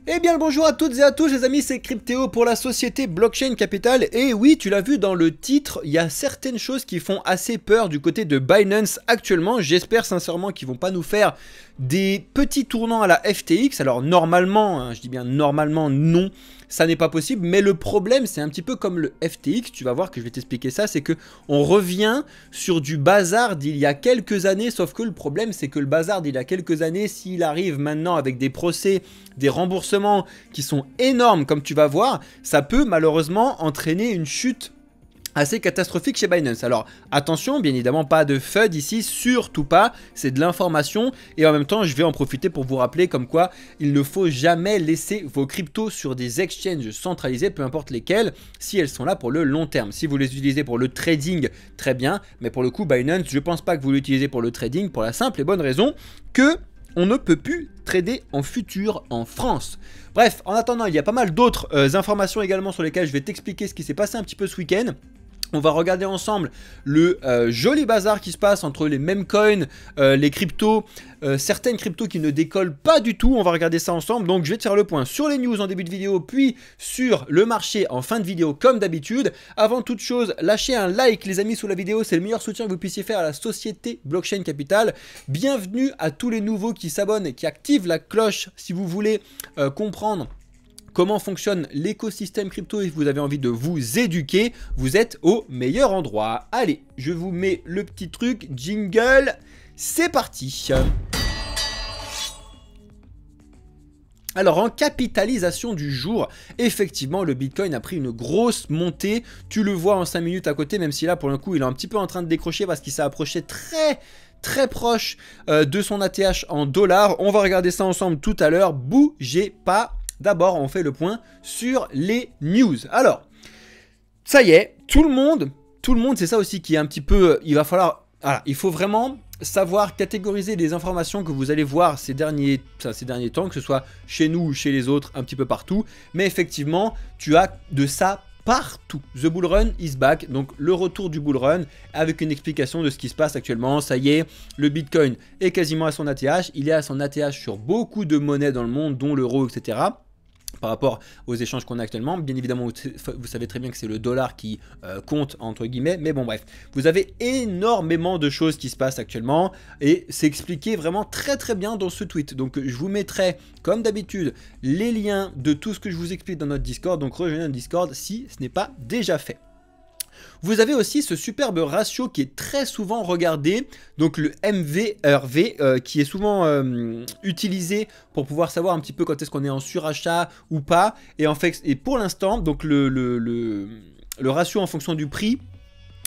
Eh bien le bonjour à toutes et à tous les amis, c'est Cryptéo pour la société Blockchain Capital. Et oui, tu l'as vu dans le titre, il y a certaines choses qui font assez peur du côté de Binance actuellement. J'espère sincèrement qu'ils vont pas nous faire des petits tournants à la FTX. Alors normalement, hein, je dis bien normalement non, ça n'est pas possible. Mais le problème, c'est un petit peu comme le FTX, tu vas voir que je vais t'expliquer ça, c'est que on revient sur du bazar d'il y a quelques années. Sauf que le problème, c'est que le bazar d'il y a quelques années, s'il arrive maintenant avec des procès, des remboursements qui sont énormes comme tu vas voir, ça peut malheureusement entraîner une chute assez catastrophique chez Binance. Alors attention, bien évidemment pas de FUD ici, surtout pas, c'est de l'information et en même temps je vais en profiter pour vous rappeler comme quoi il ne faut jamais laisser vos cryptos sur des exchanges centralisés, peu importe lesquels, si elles sont là pour le long terme. Si vous les utilisez pour le trading, très bien, mais pour le coup Binance, je pense pas que vous l'utilisez pour le trading pour la simple et bonne raison que on ne peut plus trader en futur en France. Bref, en attendant, il y a pas mal d'autres informations également sur lesquelles je vais t'expliquer ce qui s'est passé un petit peu ce week-end. On va regarder ensemble le joli bazar qui se passe entre les mêmes coins, les cryptos, certaines cryptos qui ne décollent pas du tout. On va regarder ça ensemble. Donc je vais te faire le point sur les news en début de vidéo, puis sur le marché en fin de vidéo comme d'habitude. Avant toute chose, lâchez un like les amis sous la vidéo, c'est le meilleur soutien que vous puissiez faire à la société Blockchain Capital. Bienvenue à tous les nouveaux qui s'abonnent et qui activent la cloche si vous voulez comprendre comment fonctionne l'écosystème crypto et vous avez envie de vous éduquer, vous êtes au meilleur endroit. Allez, je vous mets le petit truc, jingle, c'est parti. Alors en capitalisation du jour, effectivement le Bitcoin a pris une grosse montée, tu le vois en 5 minutes à côté, même si là pour le coup il est un petit peu en train de décrocher parce qu'il s'est approché très proche de son ATH en dollars. On va regarder ça ensemble tout à l'heure, bougez pas. D'abord, on fait le point sur les news. Alors, ça y est, tout le monde, c'est ça aussi qui est un petit peu... Il va falloir... Voilà, il faut vraiment savoir catégoriser les informations que vous allez voir ces derniers temps, que ce soit chez nous ou chez les autres, un petit peu partout. Mais effectivement, tu as de ça partout. The Bull Run is back, donc le retour du Bull Run avec une explication de ce qui se passe actuellement. Ça y est, le Bitcoin est quasiment à son ATH. Il est à son ATH sur beaucoup de monnaies dans le monde, dont l'euro, etc. Par rapport aux échanges qu'on a actuellement, bien évidemment vous savez très bien que c'est le dollar qui compte entre guillemets, mais bon bref, vous avez énormément de choses qui se passent actuellement et c'est expliqué vraiment très bien dans ce tweet. Donc je vous mettrai comme d'habitude les liens de tout ce que je vous explique dans notre Discord, donc rejoignez notre Discord si ce n'est pas déjà fait. Vous avez aussi ce superbe ratio qui est très souvent regardé, donc le MVRV, qui est souvent utilisé pour pouvoir savoir un petit peu quand est-ce qu'on est en surachat ou pas. Et en fait, et pour l'instant, donc le ratio en fonction du prix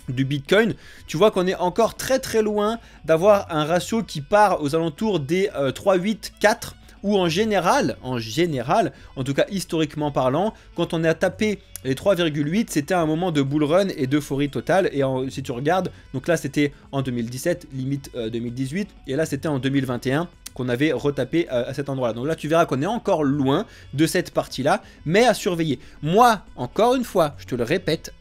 du Bitcoin, tu vois qu'on est encore très loin d'avoir un ratio qui part aux alentours des 3,8-4. Ou en général, en tout cas historiquement parlant, quand on a tapé les 3,8, c'était un moment de bull run et d'euphorie totale. Et si tu regardes, donc là c'était en 2017, limite 2018, et là c'était en 2021 qu'on avait retapé à cet endroit-là. Donc là tu verras qu'on est encore loin de cette partie-là, mais à surveiller. Moi, encore une fois, je te le répète,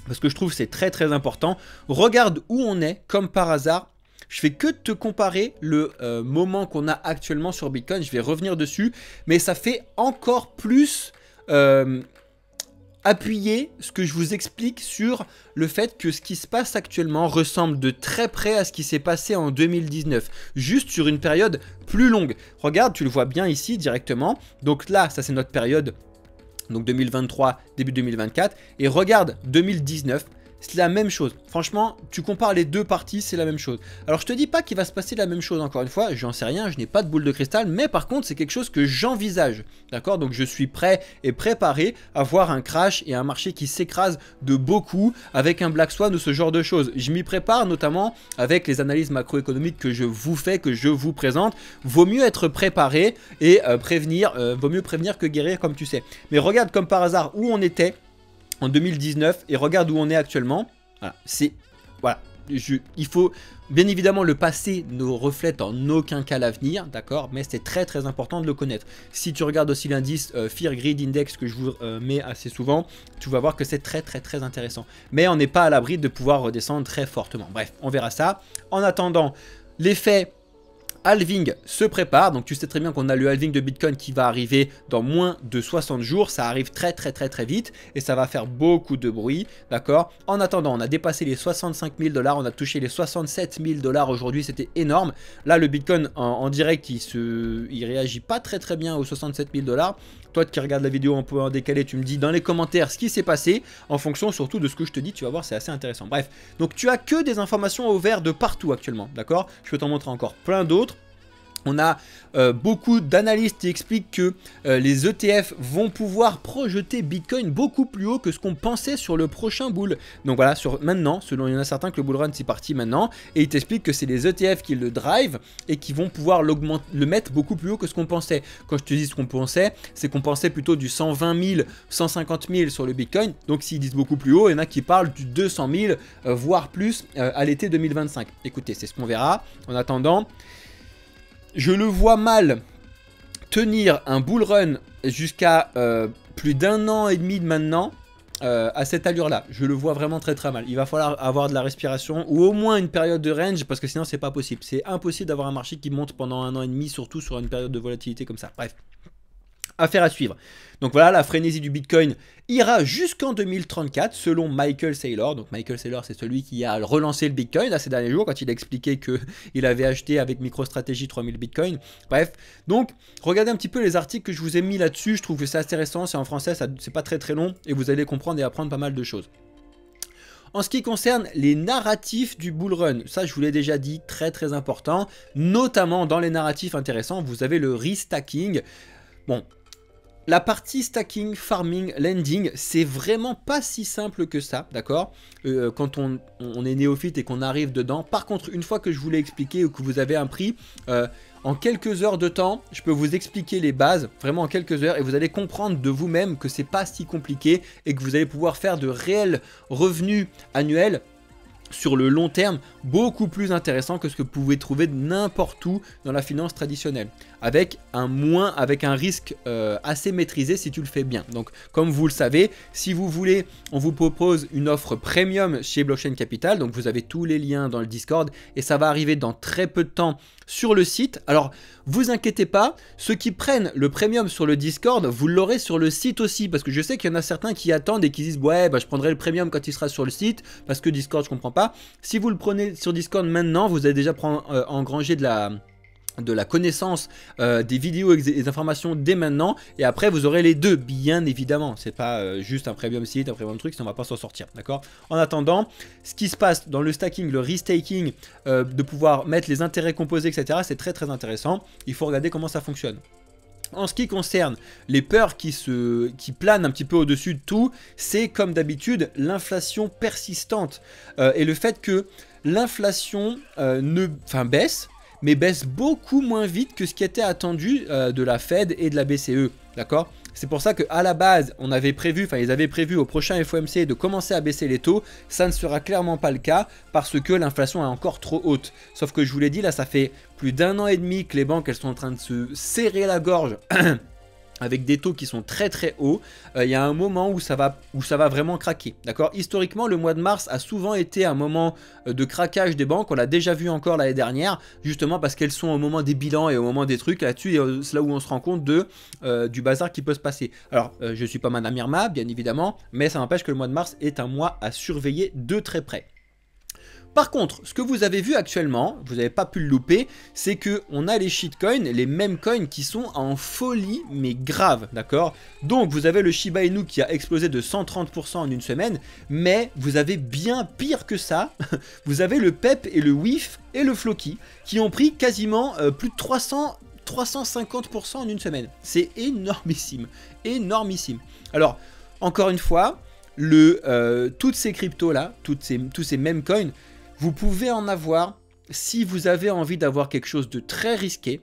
parce que je trouve que c'est très important, regarde où on est, comme par hasard. Je fais que te comparer le moment qu'on a actuellement sur Bitcoin, je vais revenir dessus, mais ça fait encore plus appuyer ce que je vous explique sur le fait que ce qui se passe actuellement ressemble de très près à ce qui s'est passé en 2019, juste sur une période plus longue. Regarde, tu le vois bien ici directement, donc là, ça c'est notre période, donc 2023, début 2024, et regarde 2019, c'est la même chose. Franchement, tu compares les deux parties, c'est la même chose. Alors, je te dis pas qu'il va se passer la même chose encore une fois, j'en sais rien, je n'ai pas de boule de cristal, mais par contre, c'est quelque chose que j'envisage. D'accord? Donc, je suis prêt et préparé à voir un crash et un marché qui s'écrase de beaucoup avec un Black Swan ou ce genre de choses. Je m'y prépare notamment avec les analyses macroéconomiques que je vous fais, que je vous présente. Vaut mieux être préparé et vaut mieux prévenir que guérir, comme tu sais. Mais regarde comme par hasard où on était en 2019 et regarde où on est actuellement. Voilà, il faut bien évidemment le passé ne reflète en aucun cas l'avenir, d'accord, mais c'est très important de le connaître. Si tu regardes aussi l'indice Fear Greed Index que je vous mets assez souvent, tu vas voir que c'est très intéressant. Mais on n'est pas à l'abri de pouvoir redescendre très fortement. Bref, on verra ça. En attendant, l'effet halving se prépare, donc tu sais très bien qu'on a le halving de Bitcoin qui va arriver dans moins de 60 jours, ça arrive très vite et ça va faire beaucoup de bruit, d'accord. En attendant, on a dépassé les 65 000 $, on a touché les 67 000 $ aujourd'hui, c'était énorme. Là, le Bitcoin en direct, il réagit pas très bien aux 67 000 $. Toi qui regardes la vidéo un peu en décalé, tu me dis dans les commentaires ce qui s'est passé, en fonction surtout de ce que je te dis, tu vas voir, c'est assez intéressant. Bref, donc tu as que des informations au vert de partout actuellement, d'accord. Je peux t'en montrer encore plein d'autres. On a beaucoup d'analystes qui expliquent que les ETF vont pouvoir projeter Bitcoin beaucoup plus haut que ce qu'on pensait sur le prochain bull. Donc voilà, maintenant, selon il y en a certains que le bull run c'est parti maintenant, et ils t'expliquent que c'est les ETF qui le drive et qui vont pouvoir le mettre beaucoup plus haut que ce qu'on pensait. Quand je te dis ce qu'on pensait, c'est qu'on pensait plutôt du 120 000, 150 000 sur le Bitcoin. Donc s'ils disent beaucoup plus haut, il y en a qui parlent du 200 000, voire plus à l'été 2025. Écoutez, c'est ce qu'on verra. En attendant, je le vois mal tenir un bull run jusqu'à plus d'1 an et demi de maintenant à cette allure-là. Je le vois vraiment très mal. Il va falloir avoir de la respiration ou au moins une période de range parce que sinon c'est pas possible. C'est impossible d'avoir un marché qui monte pendant 1 an et demi, surtout sur une période de volatilité comme ça. Bref. Affaire à suivre. Donc voilà, la frénésie du Bitcoin ira jusqu'en 2034 selon Michael Saylor. Donc Michael Saylor, c'est celui qui a relancé le Bitcoin là, ces derniers jours quand il a expliqué qu'il avait acheté avec MicroStrategy 3000 Bitcoin. Bref, donc regardez un petit peu les articles que je vous ai mis là-dessus. Je trouve que c'est assez récent, c'est en français, c'est pas très long et vous allez comprendre et apprendre pas mal de choses. En ce qui concerne les narratifs du bull run, ça je vous l'ai déjà dit, très important, notamment dans les narratifs intéressants, vous avez le restacking. Bon, la partie stacking, farming, lending, c'est vraiment pas si simple que ça, d'accord. Quand on est néophyte et qu'on arrive dedans. Par contre, une fois que je vous l'ai expliqué ou que vous avez appris, en quelques heures de temps, je peux vous expliquer les bases, vraiment en quelques heures, et vous allez comprendre de vous-même que c'est pas si compliqué et que vous allez pouvoir faire de réels revenus annuels sur le long terme, beaucoup plus intéressant que ce que vous pouvez trouver n'importe où dans la finance traditionnelle, avec un risque assez maîtrisé si tu le fais bien. Donc comme vous le savez, si vous voulez, on vous propose une offre premium chez Blockchain Capital, donc vous avez tous les liens dans le Discord et ça va arriver dans très peu de temps sur le site. Alors vous inquiétez pas, ceux qui prennent le premium sur le Discord, vous l'aurez sur le site aussi, parce que je sais qu'il y en a certains qui attendent et qui disent ouais bah je prendrai le premium quand il sera sur le site, parce que Discord je comprends pas. Si vous le prenez sur Discord maintenant, vous allez déjà engranger de la connaissance des vidéos et des informations dès maintenant, et après vous aurez les deux, bien évidemment. C'est pas juste un premium site, un premium truc, sinon on va pas s'en sortir, d'accord. En attendant, ce qui se passe dans le stacking, le restaking, de pouvoir mettre les intérêts composés, etc., c'est très intéressant. Il faut regarder comment ça fonctionne. En ce qui concerne les peurs qui planent un petit peu au-dessus de tout, c'est comme d'habitude l'inflation persistante et le fait que l'inflation baisse, mais baisse beaucoup moins vite que ce qui était attendu de la Fed et de la BCE, d'accord. C'est pour ça qu'à la base, ils avaient prévu au prochain FOMC de commencer à baisser les taux. Ça ne sera clairement pas le cas parce que l'inflation est encore trop haute. Sauf que je vous l'ai dit, là, ça fait plus d'1 an et demi que les banques, elles sont en train de se serrer la gorge avec des taux qui sont très hauts. Il y a un moment où ça va vraiment craquer, d'accord. Historiquement, le mois de mars a souvent été un moment de craquage des banques. On l'a déjà vu encore l'année dernière, justement parce qu'elles sont au moment des bilans et au moment des trucs. Là-dessus, c'est là où on se rend compte du bazar qui peut se passer. Alors, je suis pas Madame Irma, bien évidemment, mais ça n'empêche que le mois de mars est un mois à surveiller de très près. Par contre, ce que vous avez vu actuellement, vous n'avez pas pu le louper, c'est qu'on a les shitcoins, les mêmes coins qui sont en folie, mais grave, d'accord. Donc vous avez le Shiba Inu qui a explosé de 130% en une semaine, mais vous avez bien pire que ça. Vous avez le PEP et le WIF et le Floki qui ont pris quasiment plus de 350% en une semaine. C'est énormissime, énormissime. Alors, encore une fois, toutes ces cryptos-là, tous ces mêmes coins, vous pouvez en avoir si vous avez envie d'avoir quelque chose de très risqué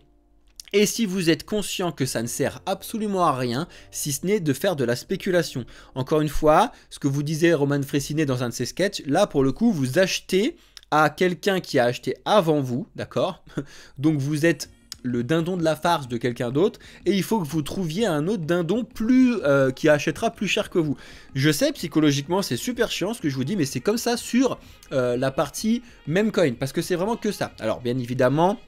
et si vous êtes conscient que ça ne sert absolument à rien si ce n'est de faire de la spéculation. Encore une fois, ce que vous disait Roman Fressinet dans un de ses sketchs, là pour le coup vous achetez à quelqu'un qui a acheté avant vous, d'accord. Donc vous êtes le dindon de la farce de quelqu'un d'autre et il faut que vous trouviez un autre dindon qui achètera plus cher que vous. Je sais, psychologiquement c'est super chiant ce que je vous dis, mais c'est comme ça sur la partie meme coin parce que c'est vraiment que ça. Alors bien évidemment,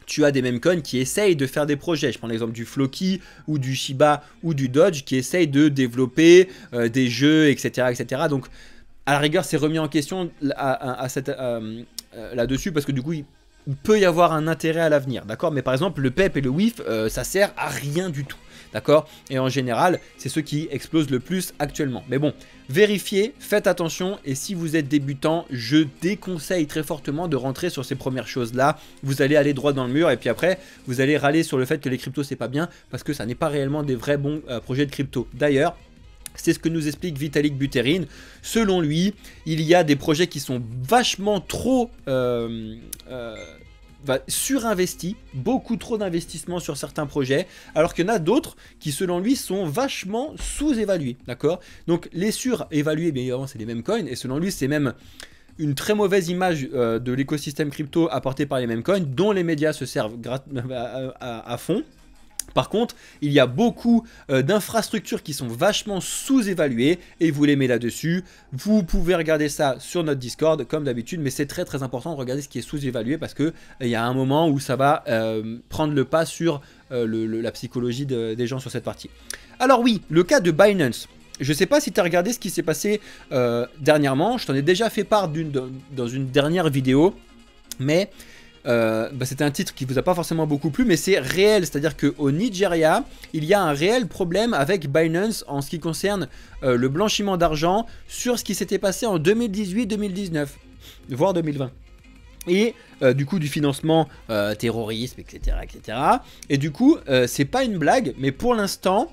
tu as des meme coins qui essayent de faire des projets. Je prends l'exemple du Floki ou du Shiba ou du Dodge qui essayent de développer des jeux, etc., etc. Donc, à la rigueur, c'est remis en question là-dessus parce que du coup, il peut y avoir un intérêt à l'avenir, d'accord? Mais par exemple, le PEP et le WIF, ça sert à rien du tout, d'accord? Et en général, c'est ceux qui explosent le plus actuellement. Mais bon, vérifiez, faites attention, et si vous êtes débutant, je déconseille très fortement de rentrer sur ces premières choses-là. Vous allez aller droit dans le mur, et puis après, vous allez râler sur le fait que les cryptos, c'est pas bien, parce que ça n'est pas réellement des vrais bons projets de crypto. D'ailleurs, c'est ce que nous explique Vitalik Buterin. Selon lui, il y a des projets qui sont vachement trop surinvestis, beaucoup trop d'investissement sur certains projets, alors qu'il y en a d'autres qui, selon lui, sont vachement sous-évalués. D'accord? Donc, les surévalués, bien évidemment, c'est les mêmes coins, et selon lui, c'est même une très mauvaise image de l'écosystème crypto apporté par les mêmes coins, dont les médias se servent à fond. Par contre, il y a beaucoup d'infrastructures qui sont vachement sous-évaluées et vous les mettez là-dessus. Vous pouvez regarder ça sur notre Discord comme d'habitude, mais c'est très très important de regarder ce qui est sous-évalué parce qu'il y a un moment où ça va prendre le pas sur la psychologie des gens sur cette partie. Alors oui, le cas de Binance. Je ne sais pas si tu as regardé ce qui s'est passé dernièrement. Je t'en ai déjà fait part dans une dernière vidéo, mais c'était un titre qui vous a pas forcément beaucoup plu, mais c'est réel, c'est-à-dire qu'au Nigeria, il y a un réel problème avec Binance en ce qui concerne le blanchiment d'argent sur ce qui s'était passé en 2018-2019, voire 2020. Et du coup du financement terrorisme, etc., etc. Et du coup, c'est pas une blague, mais pour l'instant,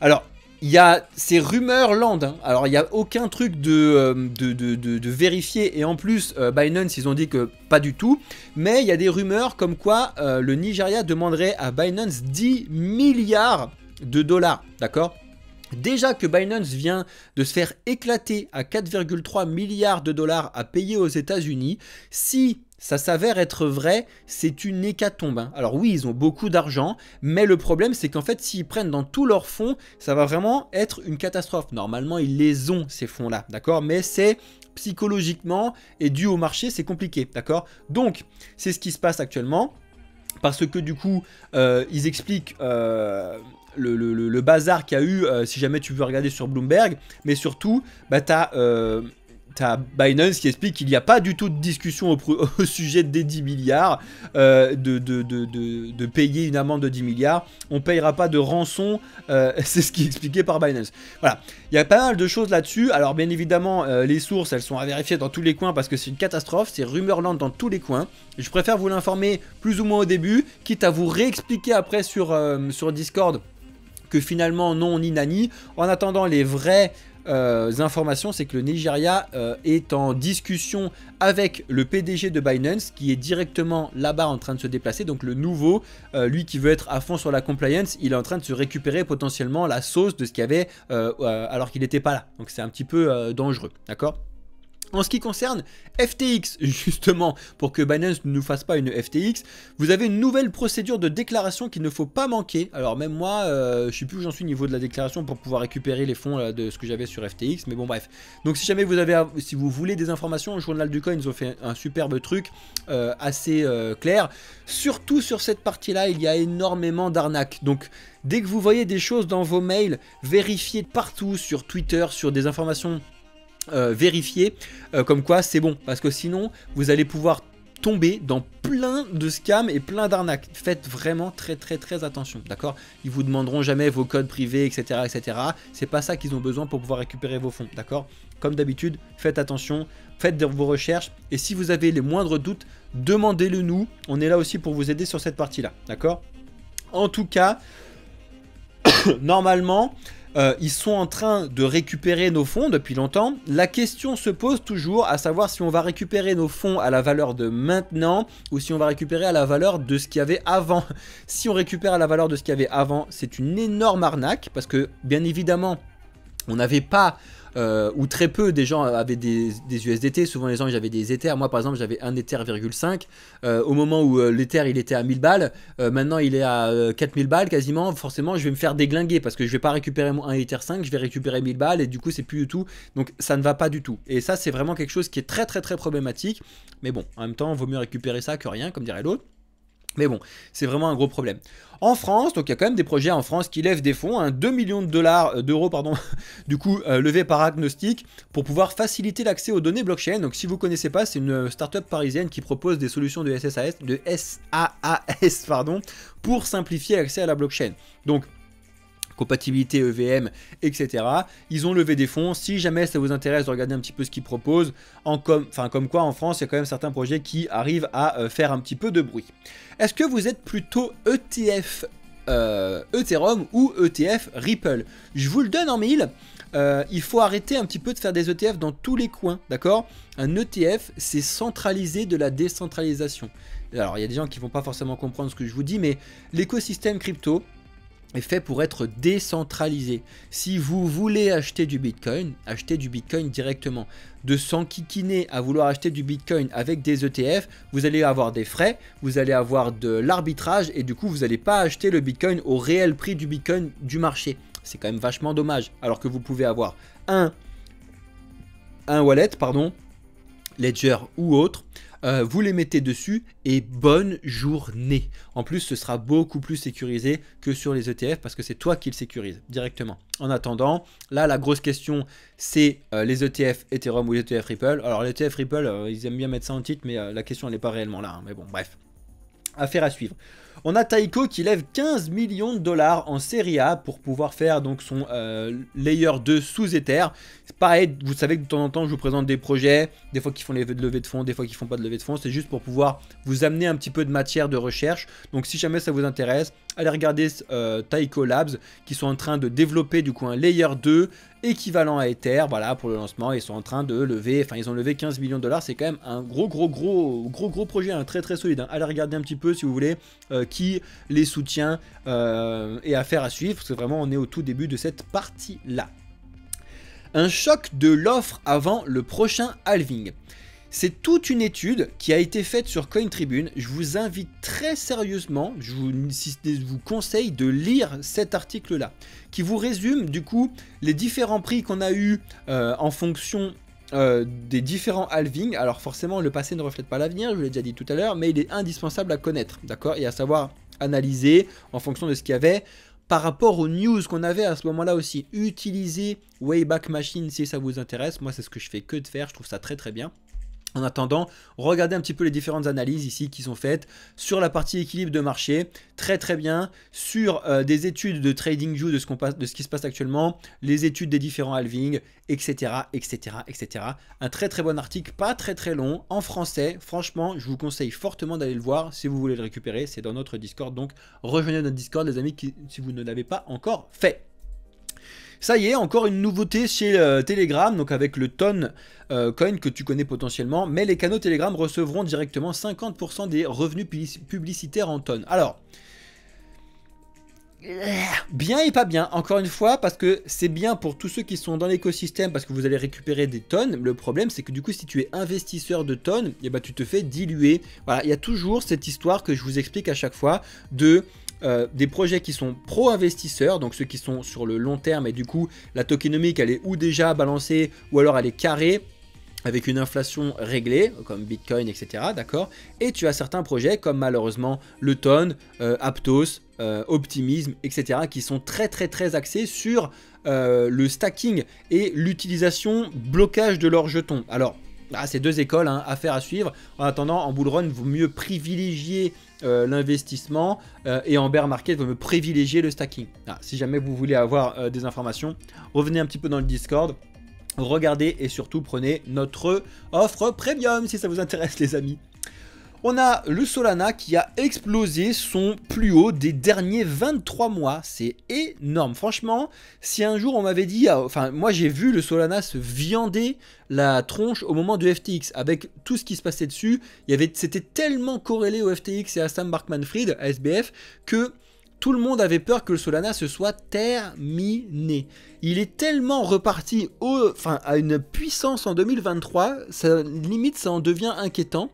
alors il y a ces rumeurs land, hein. Alors il n'y a aucun truc de vérifié et en plus Binance ils ont dit que pas du tout, mais il y a des rumeurs comme quoi le Nigeria demanderait à Binance 10 milliards de dollars, d'accord? Déjà que Binance vient de se faire éclater à 4,3 milliards de dollars à payer aux États-Unis, si ça s'avère être vrai, c'est une hécatombe, hein. Alors oui, ils ont beaucoup d'argent, mais le problème c'est qu'en fait s'ils prennent dans tous leurs fonds, ça va vraiment être une catastrophe. Normalement ils les ont ces fonds-là, d'accord? Mais c'est psychologiquement et dû au marché, c'est compliqué, d'accord? Donc c'est ce qui se passe actuellement, parce que du coup ils expliquent le bazar qu'il y a eu, si jamais tu veux regarder sur Bloomberg, mais surtout bah, t'as Binance qui explique qu'il n'y a pas du tout de discussion au sujet des 10 milliards, de payer une amende de 10 milliards. On ne payera pas de rançon, c'est ce qui est expliqué par Binance. Voilà, il y a pas mal de choses là-dessus. Alors bien évidemment, les sources, elles sont à vérifier dans tous les coins parce que c'est une catastrophe, c'est Rumorland dans tous les coins. Je préfère vous l'informer plus ou moins au début, quitte à vous réexpliquer après sur Discord que finalement non ni nani. En attendant, les vraies informations, c'est que le Nigeria est en discussion avec le PDG de Binance qui est directement là-bas en train de se déplacer. Donc le nouveau, lui qui veut être à fond sur la compliance, il est en train de se récupérer potentiellement la sauce de ce qu'il y avait alors qu'il n'était pas là. Donc c'est un petit peu dangereux, d'accord? En ce qui concerne FTX, justement, pour que Binance ne nous fasse pas une FTX, vous avez une nouvelle procédure de déclaration qu'il ne faut pas manquer. Alors même moi, je ne sais plus où j'en suis au niveau de la déclaration pour pouvoir récupérer les fonds de ce que j'avais sur FTX, mais bon bref. Donc si jamais si vous voulez des informations, le journal du coin, ils ont fait un superbe truc assez clair. Surtout sur cette partie-là, il y a énormément d'arnaques. Donc dès que vous voyez des choses dans vos mails, vérifiez partout sur Twitter, sur des informations vérifier comme quoi c'est bon, parce que sinon vous allez pouvoir tomber dans plein de scams et plein d'arnaques. Faites vraiment très attention, d'accord? Ils vous demanderont jamais vos codes privés, etc., etc. C'est pas ça qu'ils ont besoin pour pouvoir récupérer vos fonds, d'accord? Comme d'habitude, faites attention, faites vos recherches et si vous avez les moindres doutes, demandez-le nous. On est là aussi pour vous aider sur cette partie-là, d'accord? En tout cas, normalement, ils sont en train de récupérer nos fonds depuis longtemps. La question se pose toujours à savoir si on va récupérer nos fonds à la valeur de maintenant ou si on va récupérer à la valeur de ce qu'il y avait avant. Si on récupère à la valeur de ce qu'il y avait avant, c'est une énorme arnaque parce que bien évidemment, on n'avait pas... ou très peu des gens avaient des USDT, souvent les gens ils avaient des Ethers. Moi par exemple j'avais un Ether,5 au moment où l'Ether il était à 1000 balles, maintenant il est à 4000 balles quasiment. Forcément je vais me faire déglinguer parce que je vais pas récupérer un Ether,5, je vais récupérer 1000 balles et du coup c'est plus du tout, donc ça ne va pas du tout. Et ça c'est vraiment quelque chose qui est très problématique, mais bon en même temps vaut mieux récupérer ça que rien comme dirait l'autre. Mais bon, c'est vraiment un gros problème. En France, donc il y a quand même des projets en France qui lèvent des fonds, hein, 2 millions d'euros, pardon, du coup levés par Agnostic pour pouvoir faciliter l'accès aux données blockchain. Donc si vous ne connaissez pas, c'est une startup parisienne qui propose des solutions de SaaS, pardon, pour simplifier l'accès à la blockchain. Donc compatibilité EVM, etc. Ils ont levé des fonds. Si jamais ça vous intéresse de regarder un petit peu ce qu'ils proposent, comme quoi en France, il y a quand même certains projets qui arrivent à faire un petit peu de bruit. Est-ce que vous êtes plutôt ETF Ethereum ou ETF Ripple? Je vous le donne en mille. Il faut arrêter un petit peu de faire des ETF dans tous les coins, d'accord? Un ETF, c'est centraliser de la décentralisation. Alors, il y a des gens qui ne vont pas forcément comprendre ce que je vous dis, mais l'écosystème crypto est fait pour être décentralisé. Si vous voulez acheter du Bitcoin, achetez du Bitcoin directement. De s'enquiquiner à vouloir acheter du Bitcoin avec des ETF, vous allez avoir des frais, vous allez avoir de l'arbitrage et du coup vous n'allez pas acheter le Bitcoin au réel prix du Bitcoin du marché. C'est quand même vachement dommage. Alors que vous pouvez avoir un wallet, pardon, Ledger ou autre, vous les mettez dessus et bonne journée. En plus, ce sera beaucoup plus sécurisé que sur les ETF parce que c'est toi qui le sécurise directement. En attendant, là, la grosse question, c'est les ETF Ethereum ou les ETF Ripple. Alors, les ETF Ripple, ils aiment bien mettre ça en titre, mais la question, elle n'est pas réellement là. Hein. Mais bon, bref. Affaire à suivre. On a Taiko qui lève 15 millions de dollars en série A pour pouvoir faire donc son layer 2 sous Ether. C'est pareil, vous savez que de temps en temps je vous présente des projets, des fois qui font les levées de fonds, des fois qui font pas de levée de fonds. C'est juste pour pouvoir vous amener un petit peu de matière de recherche. Donc si jamais ça vous intéresse, allez regarder Taiko Labs qui sont en train de développer du coup un layer 2 équivalent à Ether. Voilà, pour le lancement, ils sont en train de lever, enfin ils ont levé 15 millions de dollars. C'est quand même un gros projet, un très solide. Hein. Allez regarder un petit peu si vous voulez qui les soutient et affaire à suivre, parce que vraiment on est au tout début de cette partie là. Un choc de l'offre avant le prochain halving. C'est toute une étude qui a été faite sur CoinTribune. Je vous invite très sérieusement, je vous conseille de lire cet article-là, qui vous résume du coup les différents prix qu'on a eu en fonction des différents halvings. Alors forcément, le passé ne reflète pas l'avenir, je vous l'ai déjà dit tout à l'heure, mais il est indispensable à connaître, d'accord, et à savoir analyser en fonction de ce qu'il y avait. Par rapport aux news qu'on avait à ce moment-là aussi, utilisez Wayback Machine si ça vous intéresse. Moi, c'est ce que je fais que de faire, je trouve ça très bien. En attendant, regardez un petit peu les différentes analyses ici qui sont faites sur la partie équilibre de marché, très bien, sur des études de TradingView de ce qui se passe actuellement, les études des différents halvings, etc. Un très bon article, pas très long, en français. Franchement, je vous conseille fortement d'aller le voir si vous voulez le récupérer. C'est dans notre Discord, donc rejoignez notre Discord les amis si vous ne l'avez pas encore fait. Ça y est, encore une nouveauté chez Telegram, donc avec le Ton Coin que tu connais potentiellement, mais les canaux Telegram recevront directement 50% des revenus publicitaires en tonnes. Alors, bien et pas bien, encore une fois, parce que c'est bien pour tous ceux qui sont dans l'écosystème, parce que vous allez récupérer des tonnes. Le problème, c'est que du coup, si tu es investisseur de tonnes, eh ben, tu te fais diluer. Voilà, il y a toujours cette histoire que je vous explique à chaque fois de... des projets qui sont pro-investisseurs, donc ceux qui sont sur le long terme, et du coup la tokenomique elle est ou déjà balancée ou alors elle est carrée avec une inflation réglée comme Bitcoin, etc. D'accord. Et tu as certains projets comme malheureusement le Ton, Aptos, Optimism, etc. qui sont très axés sur le stacking et l'utilisation blocage de leurs jetons. Alors c'est deux écoles, hein, affaire à suivre. En attendant, en bull run, il vaut mieux privilégier l'investissement et en bear market, il vaut mieux privilégier le stacking. Si jamais vous voulez avoir des informations, revenez un petit peu dans le Discord, regardez et surtout prenez notre offre premium si ça vous intéresse les amis. On a le Solana qui a explosé son plus haut des derniers 23 mois. C'est énorme. Franchement, si un jour on m'avait dit... Enfin, moi j'ai vu le Solana se viander la tronche au moment du FTX. Avec tout ce qui se passait dessus, c'était tellement corrélé au FTX et à Sam Bankman-Fried, à SBF, que... tout le monde avait peur que le Solana se soit terminé. Il est tellement reparti à une puissance en 2023, limite ça en devient inquiétant.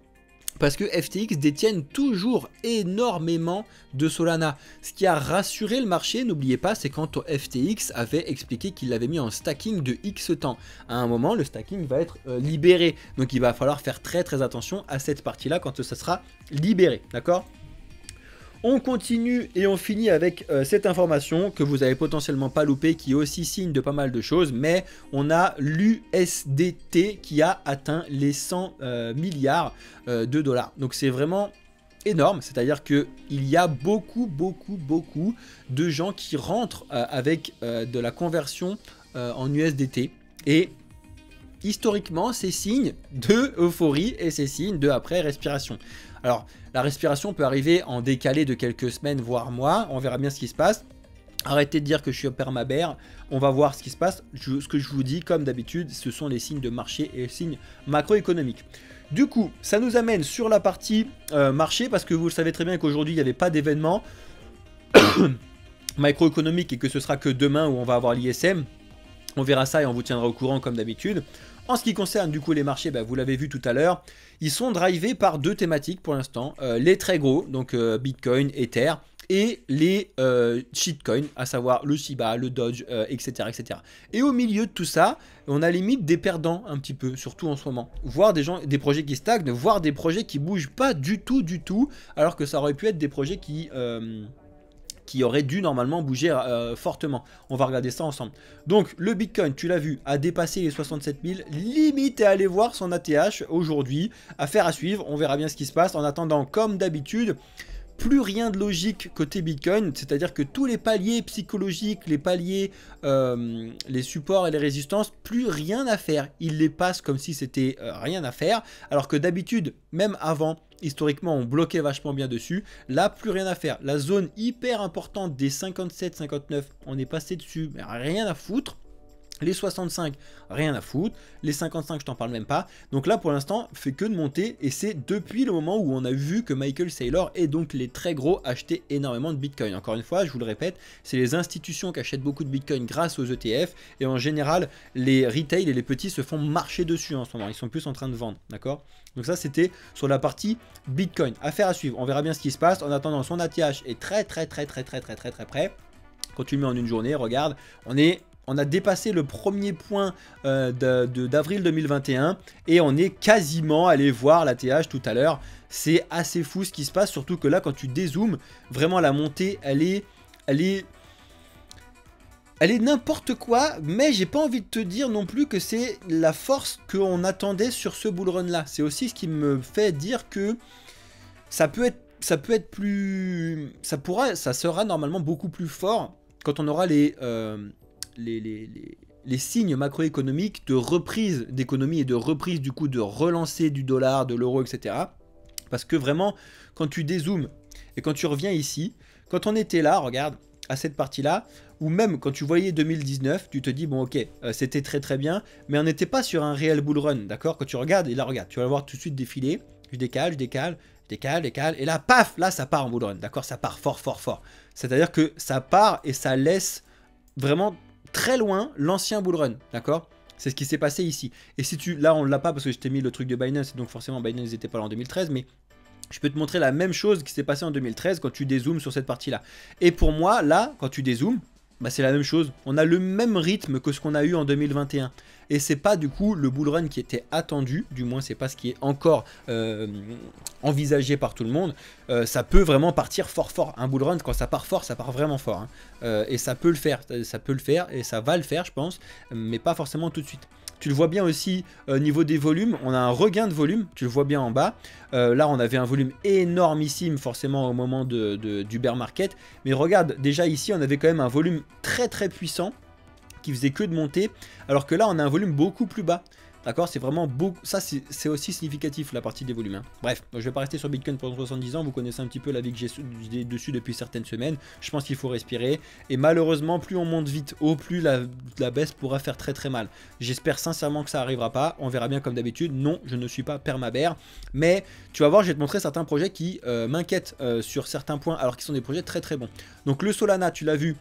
Parce que FTX détiennent toujours énormément de Solana. Ce qui a rassuré le marché, n'oubliez pas, c'est quand FTX avait expliqué qu'il l'avait mis en stacking de X temps. À un moment, le stacking va être libéré. Donc il va falloir faire très attention à cette partie-là quand ça sera libéré. D'accord ? On continue et on finit avec cette information que vous avez potentiellement pas loupé, qui est aussi signe de pas mal de choses, mais on a l'USDT qui a atteint les 100 milliards de dollars. Donc c'est vraiment énorme, c'est-à-dire qu'il y a beaucoup de gens qui rentrent avec de la conversion en USDT, et historiquement c'est signe de euphorie et c'est signe de après respiration. Alors la respiration peut arriver en décalé de quelques semaines voire mois, on verra bien ce qui se passe. Arrêtez de dire que je suis permabère, on va voir ce qui se passe. Ce que je vous dis, comme d'habitude, ce sont les signes de marché et les signes macroéconomiques. Du coup, ça nous amène sur la partie marché, parce que vous le savez très bien qu'aujourd'hui, il n'y avait pas d'événement macroéconomique et que ce sera que demain où on va avoir l'ISM. On verra ça et on vous tiendra au courant comme d'habitude. En ce qui concerne du coup les marchés, vous l'avez vu tout à l'heure, ils sont drivés par deux thématiques pour l'instant. Les très gros, donc Bitcoin, Ether, et les shitcoins, à savoir le Shiba, le Doge, etc., etc. Et au milieu de tout ça, on a limite des perdants un petit peu, surtout en ce moment. Voire des projets qui stagnent, voire des projets qui bougent pas du tout, alors que ça aurait pu être des projets qui aurait dû normalement bouger fortement. On va regarder ça ensemble. Donc le Bitcoin, tu l'as vu, a dépassé les 67 000, limite à aller voir son ATH aujourd'hui. Affaire à suivre, on verra bien ce qui se passe. En attendant, comme d'habitude, plus rien de logique côté Bitcoin, c'est-à-dire que tous les paliers psychologiques, les paliers, les supports et les résistances, plus rien à faire. Ils les passent comme si c'était rien à faire, alors que d'habitude, même avant, historiquement, on bloquait vachement bien dessus. Là, plus rien à faire. La zone hyper importante des 57-59, on est passé dessus, mais rien à foutre. Les 65, rien à foutre. Les 55, je t'en parle même pas. Donc là, pour l'instant, fait que de monter. Et c'est depuis le moment où on a vu que Michael Saylor et donc les très gros achetaient énormément de Bitcoin. Encore une fois, je vous le répète, c'est les institutions qui achètent beaucoup de Bitcoin grâce aux ETF. Et en général, les retail et les petits se font marcher dessus en ce moment. Ils sont plus en train de vendre, d'accord? Donc ça, c'était sur la partie Bitcoin. Affaire à suivre. On verra bien ce qui se passe. En attendant, son ATH est très près. Quand tu le mets en une journée, regarde, on a dépassé le premier point d'avril 2021 et on est quasiment allé voir la TH tout à l'heure. C'est assez fou ce qui se passe, surtout que là, quand tu dézoomes, vraiment la montée, elle est n'importe quoi, mais j'ai pas envie de te dire non plus que c'est la force qu'on attendait sur ce bull run là. C'est aussi ce qui me fait dire que ça peut être plus... Ça sera normalement beaucoup plus fort quand on aura les signes macroéconomiques de reprise d'économie et de reprise du coup de relancer du dollar, de l'euro, etc. Parce que vraiment, quand tu dézoomes et quand tu reviens ici, quand on était là, regarde, à cette partie-là, ou même quand tu voyais 2019, tu te dis, bon ok, c'était très bien, mais on n'était pas sur un réel bull run, d'accord? Quand tu regardes, et là regarde, tu vas le voir tout de suite défiler, je décale, et là, paf, là ça part en bull run, d'accord? Ça part fort. C'est-à-dire que ça part et ça laisse vraiment très loin l'ancien bull run, d'accord? C'est ce qui s'est passé ici. Et si tu... Là, on ne l'a pas parce que je t'ai mis le truc de Binance, donc forcément Binance n'était pas là en 2013, mais je peux te montrer la même chose qui s'est passé en 2013 quand tu dézoomes sur cette partie-là. Et pour moi, là, quand tu dézoomes, c'est la même chose. On a le même rythme que ce qu'on a eu en 2021. Et c'est pas du coup le bull run qui était attendu, du moins c'est pas ce qui est encore envisagé par tout le monde. Ça peut vraiment partir fort. Un bull run, quand ça part fort, ça part vraiment fort. Et ça peut le faire, et ça va le faire je pense, mais pas forcément tout de suite. Tu le vois bien aussi au niveau des volumes, on a un regain de volume, tu le vois bien en bas. Là, on avait un volume énormissime forcément au moment du bear market. Mais regarde, déjà ici, on avait quand même un volume très puissant qui faisait que de monter. Alors que là, on a un volume beaucoup plus bas. D'accord, c'est vraiment beaucoup. Ça, c'est aussi significatif, la partie des volumes. Bref, je ne vais pas rester sur Bitcoin pendant 70 ans. Vous connaissez un petit peu la vie que j'ai dessus depuis certaines semaines. Je pense qu'il faut respirer. Et malheureusement, plus on monte vite haut, plus la baisse pourra faire très mal. J'espère sincèrement que ça n'arrivera pas. On verra bien comme d'habitude. Non, je ne suis pas permabère. Mais tu vas voir, je vais te montrer certains projets qui m'inquiètent sur certains points, alors qu'ils sont des projets très bons. Donc le Solana, tu l'as vu.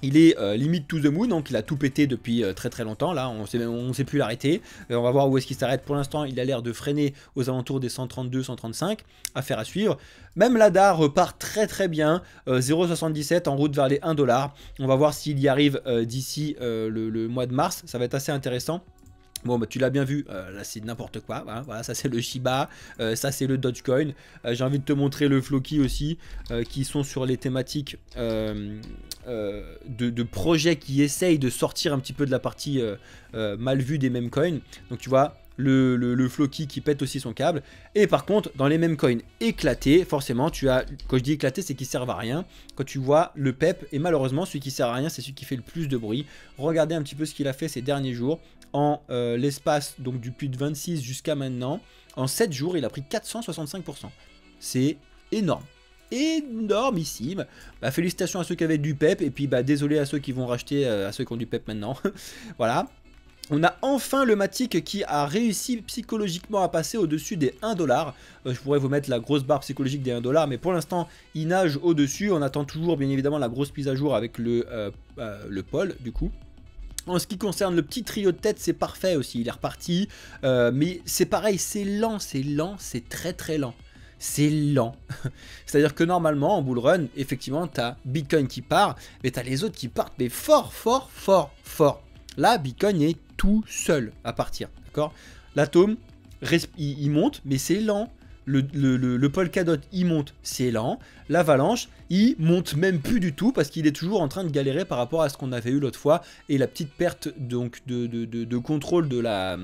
Il est limite to the moon, donc il a tout pété depuis très longtemps. Là, on ne sait plus l'arrêter. On va voir où est-ce qu'il s'arrête. Pour l'instant, il a l'air de freiner aux alentours des 132, 135. Affaire à suivre. Même l'ADA repart très bien. 0,77 en route vers les 1 $. On va voir s'il y arrive d'ici le mois de mars. Ça va être assez intéressant. Bon, bah, tu l'as bien vu, là c'est n'importe quoi, hein, voilà, ça c'est le Shiba, ça c'est le Dogecoin. J'ai envie de te montrer le Floki aussi, qui sont sur les thématiques de projets qui essayent de sortir un petit peu de la partie mal vue des mêmes coins. Donc tu vois, le Floki qui pète aussi son câble. Et par contre, dans les mêmes coins éclatés, forcément, tu as, quand je dis éclaté, c'est qu'ils servent à rien. Quand tu vois le PEP, et malheureusement, celui qui sert à rien, c'est celui qui fait le plus de bruit. Regardez un petit peu ce qu'il a fait ces derniers jours. En l'espace donc depuis de 26 jusqu'à maintenant, en 7 jours, il a pris 465%. C'est énorme. Énormissime. Bah, félicitations à ceux qui avaient du PEP. Et puis bah, désolé à ceux qui vont racheter, à ceux qui ont du PEP maintenant. Voilà. On a enfin le Matic qui a réussi psychologiquement à passer au-dessus des 1$. Je pourrais vous mettre la grosse barre psychologique des 1$, mais pour l'instant, il nage au-dessus. On attend toujours, bien évidemment, la grosse mise à jour avec le pôle, du coup. En ce qui concerne le petit trio de tête, c'est parfait aussi, il est reparti. Mais c'est pareil, c'est lent, c'est très très lent. C'est lent. C'est-à-dire que normalement, en bull run, effectivement, tu as Bitcoin qui part, mais tu as les autres qui partent, mais fort, fort, fort, fort. Là, Bitcoin est tout seul à partir, d'accord? L'atome, il monte, mais c'est lent. Le Polkadot, il monte, c'est lent. L'avalanche, il monte même plus du tout parce qu'il est toujours en train de galérer par rapport à ce qu'on avait eu l'autre fois. Et la petite perte donc, de contrôle de la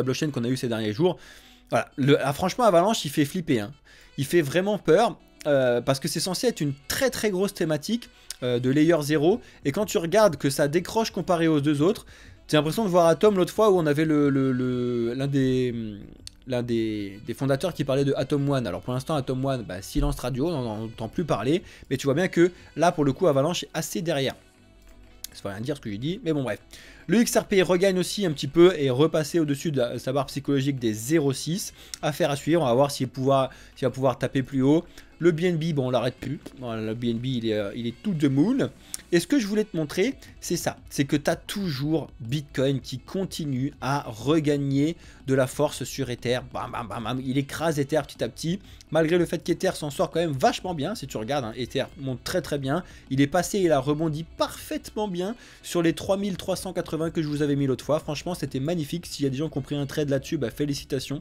blockchain qu'on a eu ces derniers jours. Voilà. Franchement, Avalanche, il fait flipper. Hein. Il fait vraiment peur parce que c'est censé être une très très grosse thématique de layer 0. Et quand tu regardes que ça décroche comparé aux deux autres, j'ai l'impression de voir Atom l'autre fois où on avait l'un des fondateurs qui parlait de Atom One. Alors pour l'instant Atom One, bah, silence radio, on n'en entend plus parler, mais tu vois bien que là pour le coup Avalanche est assez derrière. Ça veut rien dire ce que j'ai dit, mais bon bref. Le XRP regagne aussi un petit peu et repassé au-dessus de sa barre psychologique des 0,6. Affaire à suivre, on va voir s'il va pouvoir taper plus haut. Le BNB, bon on l'arrête plus, voilà, le BNB il est tout de moon. Et ce que je voulais te montrer, c'est ça, c'est que tu as toujours Bitcoin qui continue à regagner de la force sur Ether. Bam, bam, bam, bam. Il écrase Ether petit à petit, malgré le fait qu'Ether s'en sort quand même vachement bien. Si tu regardes, hein, Ether monte très très bien. Il est passé, il a rebondi parfaitement bien sur les 3380 que je vous avais mis l'autre fois. Franchement, c'était magnifique. S'il y a des gens qui ont pris un trade là-dessus, bah, félicitations.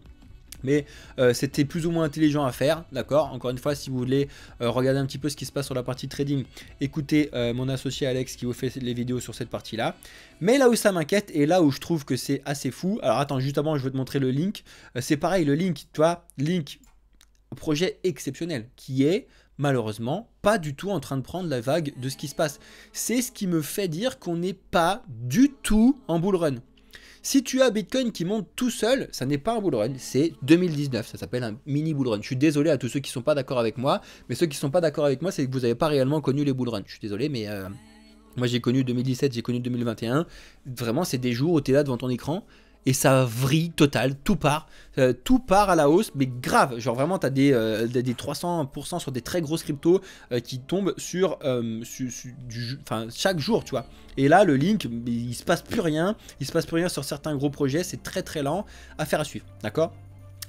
Mais c'était plus ou moins intelligent à faire, d'accord. Encore une fois, si vous voulez regarder un petit peu ce qui se passe sur la partie trading, écoutez mon associé Alex qui vous fait les vidéos sur cette partie-là. Mais là où ça m'inquiète et là où je trouve que c'est assez fou, alors attends, juste avant, je vais te montrer le link. C'est pareil, le link, tu vois, link, projet exceptionnel qui est malheureusement pas du tout en train de prendre la vague de ce qui se passe. C'est ce qui me fait dire qu'on n'est pas du tout en bull run. Si tu as Bitcoin qui monte tout seul, ça n'est pas un bull run, c'est 2019, ça s'appelle un mini bull run. Je suis désolé à tous ceux qui ne sont pas d'accord avec moi, mais ceux qui ne sont pas d'accord avec moi, c'est que vous n'avez pas réellement connu les bull runs. Je suis désolé, mais moi j'ai connu 2017, j'ai connu 2021. Vraiment, c'est des jours où tu es là devant ton écran et ça vrille total, tout part à la hausse, mais grave. Genre vraiment, tu as des 300% sur des très grosses cryptos qui tombent sur chaque jour, tu vois. Et là, le link, il se passe plus rien. Il se passe plus rien sur certains gros projets. C'est très très lent. Affaire à suivre, d'accord?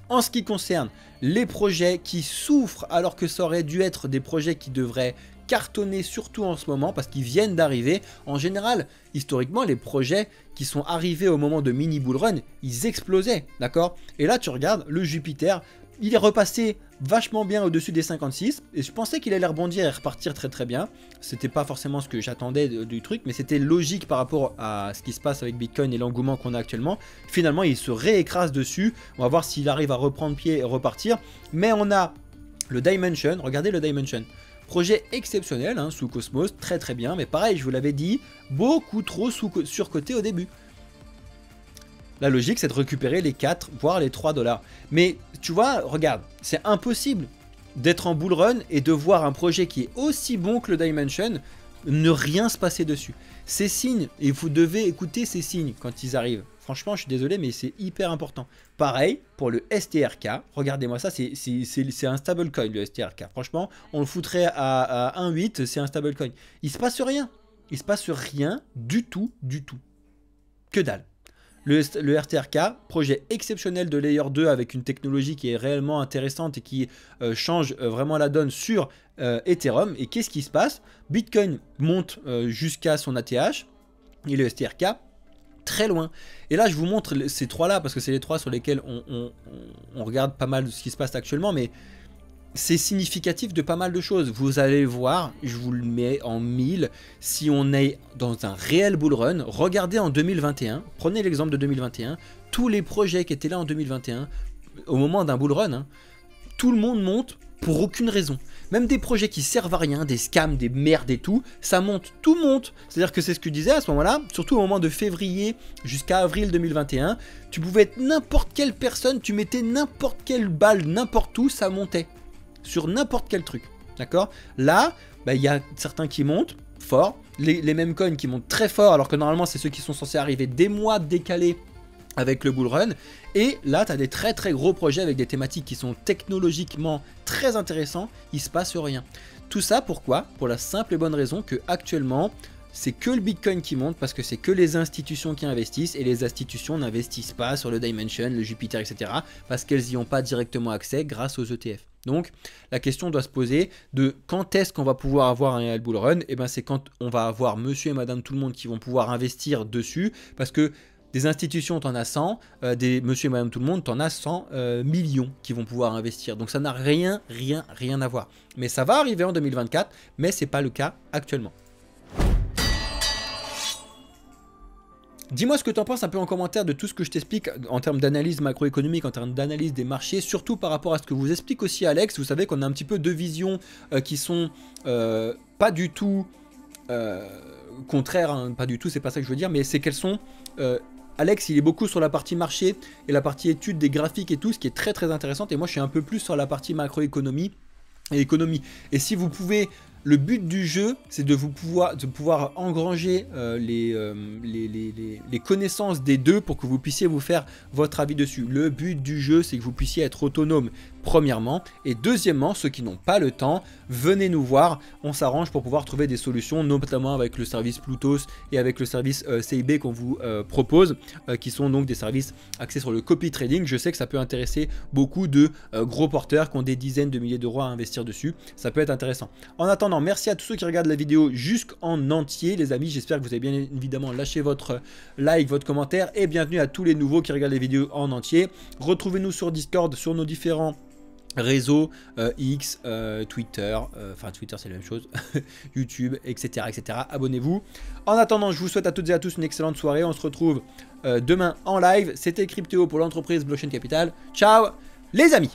En ce qui concerne les projets qui souffrent alors que ça aurait dû être des projets qui devraient cartonner surtout en ce moment parce qu'ils viennent d'arriver. En général, historiquement, les projets qui sont arrivés au moment de mini bull run, ils explosaient, d'accord? Et là, tu regardes le Jupiter, il est repassé vachement bien au-dessus des 56 et je pensais qu'il allait rebondir et repartir très très bien. C'était pas forcément ce que j'attendais du truc, mais c'était logique par rapport à ce qui se passe avec Bitcoin et l'engouement qu'on a actuellement. Finalement, il se réécrase dessus. On va voir s'il arrive à reprendre pied et repartir. Mais on a le Dimension, regardez le Dimension. Projet exceptionnel, hein, sous Cosmos, très très bien, mais pareil, je vous l'avais dit, beaucoup trop surcoté au début. La logique, c'est de récupérer les 4, voire les 3 $. Mais tu vois, regarde, c'est impossible d'être en bull run et de voir un projet qui est aussi bon que le Dimension ne rien se passer dessus. Ces signes, et vous devez écouter ces signes quand ils arrivent. Franchement, je suis désolé, mais c'est hyper important. Pareil pour le STRK. Regardez-moi ça, c'est un stablecoin, le STRK. Franchement, on le foutrait à 1,8, c'est un stablecoin. Il se passe rien. Il se passe rien du tout, du tout. Que dalle. Le RTRK, projet exceptionnel de Layer 2 avec une technologie qui est réellement intéressante et qui change vraiment la donne sur Ethereum. Et qu'est-ce qui se passe? Bitcoin monte jusqu'à son ATH et le STRK très loin. Et là, je vous montre ces trois-là, parce que c'est les trois sur lesquels on regarde pas mal de ce qui se passe actuellement, mais c'est significatif de pas mal de choses. Vous allez voir, je vous le mets en 1000, si on est dans un réel bull run, regardez en 2021, prenez l'exemple de 2021, tous les projets qui étaient là en 2021, au moment d'un bull run, hein, tout le monde monte pour aucune raison. Même des projets qui servent à rien, des scams, des merdes et tout, ça monte, tout monte. C'est-à-dire que c'est ce que je disais à ce moment-là, surtout au moment de février jusqu'à avril 2021, tu pouvais être n'importe quelle personne, tu mettais n'importe quelle balle, n'importe où, ça montait. Sur n'importe quel truc, d'accord? Là, bah, y a certains qui montent fort, les mêmes coins qui montent très fort, alors que normalement c'est ceux qui sont censés arriver des mois décalés avec le bull run. Et là, tu as des très très gros projets avec des thématiques qui sont technologiquement très intéressants, il se passe rien. Tout ça pourquoi? Pour la simple et bonne raison que actuellement, c'est que le Bitcoin qui monte parce que c'est que les institutions qui investissent et les institutions n'investissent pas sur le Dimension, le Jupiter, etc. parce qu'elles n'y ont pas directement accès grâce aux ETF. Donc la question doit se poser de quand est-ce qu'on va pouvoir avoir un réel bull run? Et bien c'est quand on va avoir monsieur et madame tout le monde qui vont pouvoir investir dessus, parce que des institutions t'en as 100, des monsieur et madame tout le monde t'en as 100 millions qui vont pouvoir investir. Donc ça n'a rien à voir. Mais ça va arriver en 2024, mais c'est pas le cas actuellement. Dis-moi ce que tu en penses un peu en commentaire de tout ce que je t'explique en termes d'analyse macroéconomique, en termes d'analyse des marchés, surtout par rapport à ce que vous explique aussi Alex. Vous savez qu'on a un petit peu deux visions qui sont pas du tout contraires, hein, pas du tout, c'est pas ça que je veux dire, mais c'est qu'elles sont... Alex, il est beaucoup sur la partie marché et la partie étude des graphiques et tout, ce qui est très très intéressante, et moi je suis un peu plus sur la partie macroéconomie et économie. Et si vous pouvez... Le but du jeu, c'est de pouvoir engranger les connaissances des deux pour que vous puissiez vous faire votre avis dessus. Le but du jeu, c'est que vous puissiez être autonome, premièrement. Et deuxièmement, ceux qui n'ont pas le temps, venez nous voir. On s'arrange pour pouvoir trouver des solutions, notamment avec le service Plutos et avec le service CIB qu'on vous propose, qui sont donc des services axés sur le copy trading. Je sais que ça peut intéresser beaucoup de gros porteurs qui ont des dizaines de milliers d'euros à investir dessus. Ça peut être intéressant. En attendant, merci à tous ceux qui regardent la vidéo jusqu'en entier, les amis. J'espère que vous avez bien évidemment lâché votre like, votre commentaire, et bienvenue à tous les nouveaux qui regardent les vidéos en entier. Retrouvez-nous sur Discord, sur nos différents réseaux, X, Twitter, enfin Twitter c'est la même chose, YouTube, etc. etc. Abonnez-vous. En attendant, je vous souhaite à toutes et à tous une excellente soirée. On se retrouve demain en live. C'était Cryptéo pour l'entreprise Blockchain Capital. Ciao les amis!